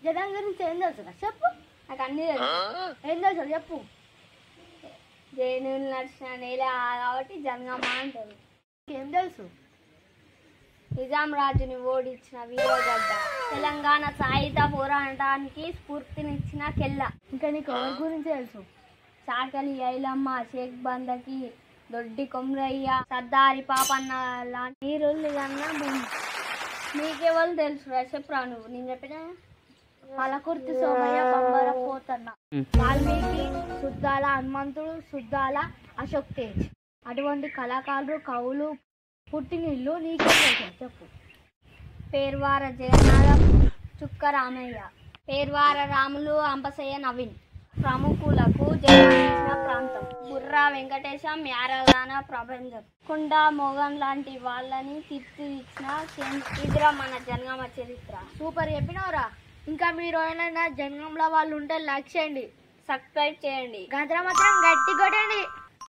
జనం గురించి ఏం తెలుసు చెప్పు. నాకు అన్నీ తెలుసు. ఏం తెలుసు చెప్పు. జైనులు నడిచిన నేల కాబట్టి జనగామ అంటారు. ఏం తెలుసు? నిజాం రాజుని ఓడించిన వీరగడ్డ, తెలంగాణ సాయుధ పోరాటానికి స్ఫూర్తినిచ్చిన కెల్ల. ఇంకా నీకు ఎవరి గురించి తెలుసు? చాకలి ఐలమ్మ, షేక్ బందకి, దొడ్డి కొమరయ్య, సర్దారి పాపన్న లాంటి రోజులు కన్నా నీకెవరు తెలుసు? చెప్పురా నువ్వు. నేను చెప్పిన పలకుర్తి సోమయ్య, బంగార పోతన్న, వాల్మీకి, సుద్దాల హనుమంతుడు, సుద్దాల అశోక్ తేజ్. అటువంటి కళాకారులు కవులు పుట్టినిల్లు నీకే తెలుసు చెప్పు. పేర్వార జగన్నాథం, చుక్క రామయ్య, పేర్వార రాములు, అంబసయ్య నవీన్. ప్రముఖులకు జన్మనిచ్చిన ప్రాంతం. బుర్రా వెంకటేశం, యారదాన ప్రభంజన్, కుండా మోగన్ లాంటి వాళ్ళని తీర్చిదిచ్చిన ఇదిరా మన జనగామ చరిత్ర. సూపర్ చెప్పినవరా. ఇంకా మీరు ఏమైనా జనగాంలో వాళ్ళు ఉంటే లైక్ చేయండి, సబ్స్క్రైబ్ చేయండి, గంటల మాత్రం గట్టి కొట్టండి.